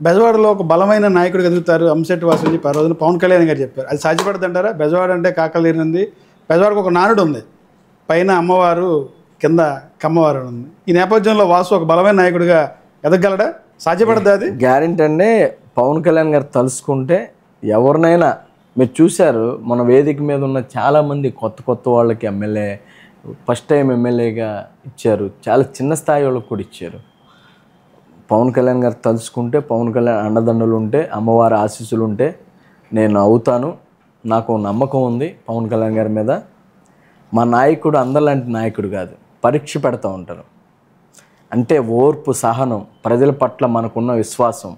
బెజవాడలో ఒక బలమైన నాయకుడు ఎదుగుతారు అంశెట్టి వాసు అని చెప్పి ఆ రోజున పవన్ కళ్యాణ్ గారు చెప్పారు. అది సాధ్యపడుతుంటారా? బెజవాడ అంటే కాకలేనింది. బెజవాడకు ఒక నానుడు ఉంది, పైన అమ్మవారు కింద కమ్మవారు ఉంది. ఈ నేపథ్యంలో వాసు ఒక బలమైన నాయకుడిగా ఎదగలడా? సాధ్యపడదా అది? గ్యారెంటీ అంటే పవన్ కళ్యాణ్ గారు తలుసుకుంటే ఎవరినైనా మీరు చూశారు, మన వేదిక మీద ఉన్న చాలామంది కొత్త వాళ్ళకి ఎమ్మెల్యే ఫస్ట్ టైం ఎమ్మెల్యేగా ఇచ్చారు, చాలా చిన్న స్థాయి వాళ్ళకి కూడా ఇచ్చారు. పవన్ కళ్యాణ్ గారు తలుచుకుంటే, పవన్ కళ్యాణ్ అండదండలు ఉంటే, అమ్మవారి ఆశీస్సులు ఉంటే నేను అవుతాను. నాకు నమ్మకం ఉంది పవన్ కళ్యాణ్ గారి మీద. మా నాయకుడు అందరిలాంటి నాయకుడు కాదు, పరీక్ష పెడతా ఉంటారు. అంటే ఓర్పు, సహనం, ప్రజల పట్ల మనకున్న విశ్వాసం,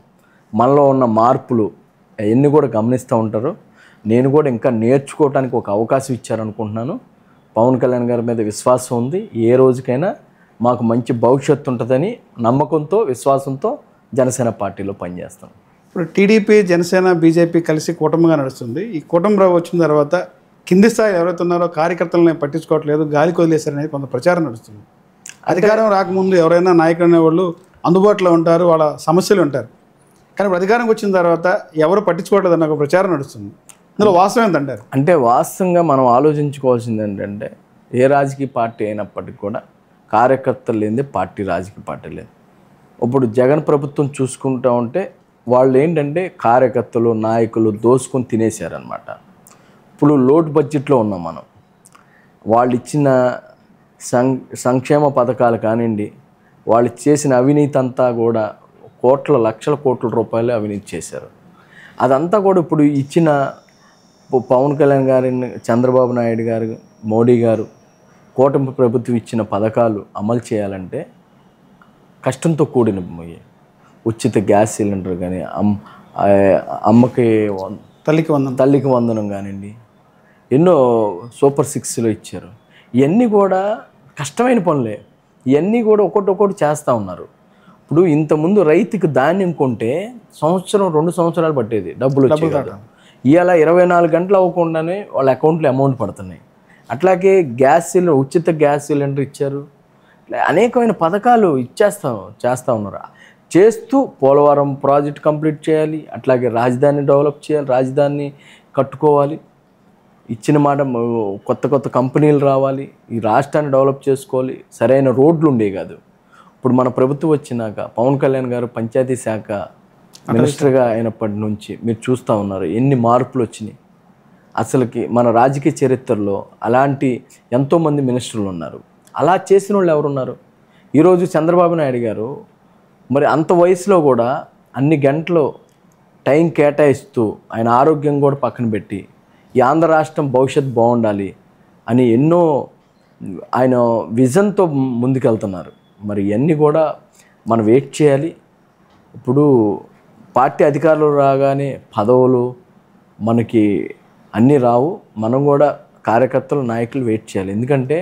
మనలో ఉన్న మార్పులు అవన్నీ కూడా గమనిస్తూ ఉంటారు. నేను కూడా ఇంకా నేర్చుకోవడానికి ఒక అవకాశం ఇచ్చారనుకుంటున్నాను. పవన్ కళ్యాణ్ గారి మీద విశ్వాసం ఉంది. ఏ రోజుకైనా మాకు మంచి భవిష్యత్తు ఉంటుందని నమ్మకంతో, విశ్వాసంతో జనసేన పార్టీలో పనిచేస్తాం. ఇప్పుడు టీడీపీ, జనసేన, బీజేపీ కలిసి కూటమిగా నడుస్తుంది. ఈ కూటమి వచ్చిన తర్వాత కింది స్థాయి ఎవరైతే ఉన్నారో కార్యకర్తలను పట్టించుకోవట్లేదు, గాలికి వదిలేశారనేది కొంత ప్రచారం నడుస్తుంది. అధికారం రాకముందు ఎవరైనా నాయకులు అనేవాళ్ళు అందుబాటులో ఉంటారు, వాళ్ళ సమస్యలు ఉంటారు. కానీ ఇప్పుడు అధికారంకి వచ్చిన తర్వాత ఎవరు పట్టించుకోవట్లేదు అన్న ఒక ప్రచారం నడుస్తుంది. ఇందులో వాస్తవం ఏంటంటారు? అంటే వాస్తవంగా మనం ఆలోచించుకోవాల్సింది ఏంటంటే, ఏ రాజకీయ పార్టీ అయినప్పటికీ కూడా కార్యకర్తలు లేనిదే పార్టీ, రాజకీయ పార్టీ లేదు. ఇప్పుడు జగన్ ప్రభుత్వం చూసుకుంటూ ఉంటే వాళ్ళు ఏంటంటే కార్యకర్తలు, నాయకులు దోసుకొని తినేశారనమాట. ఇప్పుడు లోటు బడ్జెట్లో ఉన్నాం మనం. వాళ్ళు ఇచ్చిన సంక్షేమ పథకాలు కానివ్వండి, వాళ్ళు చేసిన అవినీతి అంతా కూడా లక్షల కోట్ల రూపాయలు అవినీతి చేశారు. అదంతా కూడా ఇప్పుడు ఇచ్చిన పవన్ కళ్యాణ్ గారిని, చంద్రబాబు నాయుడు గారు, మోడీ గారు, కూటమి ప్రభుత్వం ఇచ్చిన పథకాలు అమలు చేయాలంటే కష్టంతో కూడిన ఉచిత గ్యాస్ సిలిండర్ కానీ, అమ్మకి తల్లికి వందనం కానివ్వండి, ఎన్నో సూపర్ 6లో ఇచ్చారు. ఇవన్నీ కూడా కష్టమైన పనులే. ఇవన్నీ కూడా ఒక్కొక్కటి చేస్తూ ఉన్నారు. ఇప్పుడు ఇంతకుముందు రైతుకి ధాన్యం కొంటే సంవత్సరం 2 సంవత్సరాలు పట్టేది డబ్బులు వచ్చేది. ఇవాళ 24 గంటలు అవ్వకుండానే వాళ్ళ అకౌంట్లో అమౌంట్ పడుతున్నాయి. అట్లాగే ఉచిత గ్యాస్ సిలిండర్ ఇచ్చారు. అనేకమైన పథకాలు చేస్తూ ఉన్నారు. చేస్తూ పోలవరం ప్రాజెక్ట్ కంప్లీట్ చేయాలి, అట్లాగే రాజధాని డెవలప్ చేయాలి, రాజధాని కట్టుకోవాలి, ఇచ్చిన మాట కొత్త కంపెనీలు రావాలి, ఈ రాష్ట్రాన్ని డెవలప్ చేసుకోవాలి. సరైన రోడ్లు ఉండే కాదు. ఇప్పుడు మన ప్రభుత్వం వచ్చినాక పవన్ కళ్యాణ్ గారు పంచాయతీ శాఖ మినిస్టర్గా అయినప్పటి నుంచి మీరు చూస్తూ ఉన్నారు ఎన్ని మార్పులు వచ్చినాయి. అసలుకి మన రాజకీయ చరిత్రలో అలాంటి ఎంతోమంది మినిస్టర్లు ఉన్నారు. అలా చేసిన వాళ్ళు ఎవరున్నారు? ఈరోజు చంద్రబాబు నాయుడు గారు మరి అంత వయసులో కూడా అన్ని గంటలు టైం కేటాయిస్తూ ఆయన ఆరోగ్యం కూడా పక్కన పెట్టి ఈ ఆంధ్ర రాష్ట్రం భవిష్యత్తు బాగుండాలి అని ఎన్నో ఆయన విజన్తో ముందుకెళ్తున్నారు. మరి ఇవన్నీ కూడా మనం వెయిట్ చేయాలి. ఇప్పుడు పార్టీ అధికారులు రాగానే పదవులు మనకి అన్నీ రావు. మనం కూడా కార్యకర్తలు, నాయకులు వెయిట్ చేయాలి. ఎందుకంటే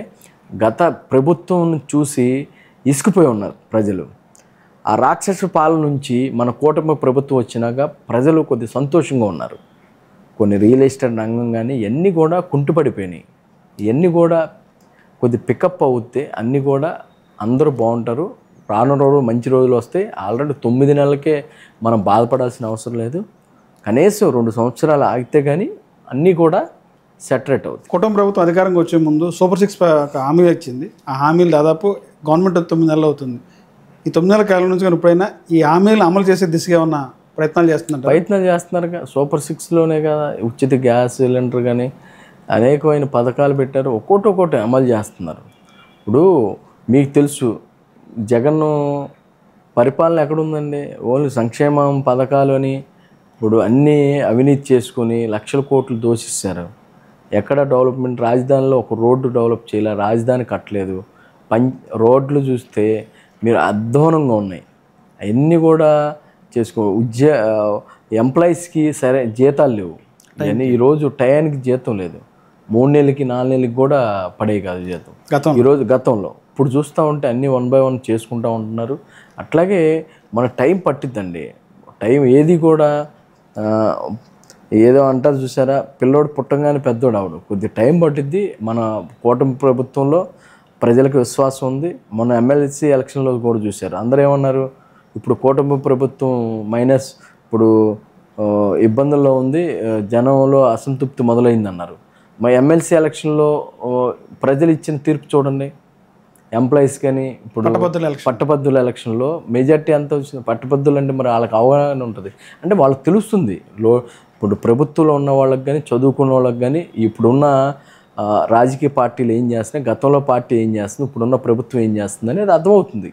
గత ప్రభుత్వం చూసి ఇసుకుపోయి ఉన్నారు ప్రజలు. ఆ రాక్షస పాలన నుంచి మన కూటమి ప్రభుత్వం వచ్చినాక ప్రజలు కొద్ది సంతోషంగా ఉన్నారు. కొన్ని రియల్ ఎస్టేట్ రంగం కానీ ఇవన్నీ కూడా కుంటుపడిపోయినాయి. ఇవన్నీ కూడా కొద్ది పికప్ అవుతే అన్నీ కూడా అందరూ బాగుంటారు. రానున్న రోజు మంచి రోజులు వస్తాయి. ఆల్రెడీ 9 నెలలకే మనం బాధపడాల్సిన అవసరం లేదు. కనీసం 2 సంవత్సరాలు ఆగితే కానీ అన్నీ కూడా సెటరేట్ అవుతాయి. కుటుంబ ప్రభుత్వం అధికారంగా వచ్చే ముందు సూపర్ 6 హామీ వచ్చింది. ఆ హామీలు దాదాపు గవర్నమెంట్ 9 నెలలు అవుతుంది. ఈ 9 నెలల కాలం నుంచి కానీ ఇప్పుడైనా ఈ హామీలు అమలు చేసే దిశగా ఉన్న ప్రయత్నాలు చేస్తున్నారు. సూపర్ 6లోనే కదా ఉచిత గ్యాస్ సిలిండర్ కానీ అనేకమైన పథకాలు పెట్టారు. ఒక్కొక్కటి అమలు చేస్తున్నారు. ఇప్పుడు మీకు తెలుసు జగన్ పరిపాలన ఎక్కడుందండి? ఓన్లీ సంక్షేమం పథకాలు అని ఇప్పుడు అన్నీ అవినీతి చేసుకొని లక్షల కోట్లు దోషిస్తారు. ఎక్కడ డెవలప్మెంట్? రాజధానిలో ఒక రోడ్డు డెవలప్ చేయలే, రాజధాని కట్టలేదు. రోడ్లు చూస్తే మీరు అధ్వానంగా ఉన్నాయి. అవన్నీ కూడా ఎంప్లాయీస్కి సరే జీతాలు లేవు. ఇవన్నీ ఈరోజు టయానికి జీతం లేదు. 3 నెలలకి 4 నెలలకి కూడా పడే కాదు జీతం ఈరోజు. గతంలో ఇప్పుడు చూస్తూ ఉంటే అన్నీ 1 by 1 చేసుకుంటూ ఉంటున్నారు. అట్లాగే మన టైం పట్టిద్దండి. టైం ఏది కూడా ఏదో అంటారు చూసారా, పిల్లోడు పుట్టంగానే పెద్దోడు అవడు, కొద్ది టైం పట్టిద్ది. మన కూటమి ప్రభుత్వంలో ప్రజలకు విశ్వాసం ఉంది. మన ఎమ్మెల్సీ ఎలక్షన్లో కూడా చూశారు. అందరూ ఏమన్నారు, ఇప్పుడు కూటమి ప్రభుత్వం మైనస్ ఇప్పుడు ఇబ్బందుల్లో ఉంది, జనంలో అసంతృప్తి మొదలైందన్నారు. మా ఎమ్మెల్సీ ఎలక్షన్లో ప్రజలు ఇచ్చిన తీర్పు చూడండి. ఎంప్లాయీస్ కానీ ఇప్పుడు పట్టభద్రుల ఎలక్షన్లో మెజార్టీ ఎంత వచ్చింది? పట్టభద్రులు అంటే మరి వాళ్ళకి అవగాహన ఉంటుంది, అంటే వాళ్ళకి తెలుస్తుంది. ఇప్పుడు ప్రభుత్వంలో ఉన్న వాళ్ళకి కానీ చదువుకున్న వాళ్ళకి కానీ ఇప్పుడున్న రాజకీయ పార్టీలు ఏం చేస్తున్నాయి, గతంలో పార్టీ ఏం చేస్తుంది, ఇప్పుడున్న ప్రభుత్వం ఏం చేస్తుంది అనేది అర్థమవుతుంది.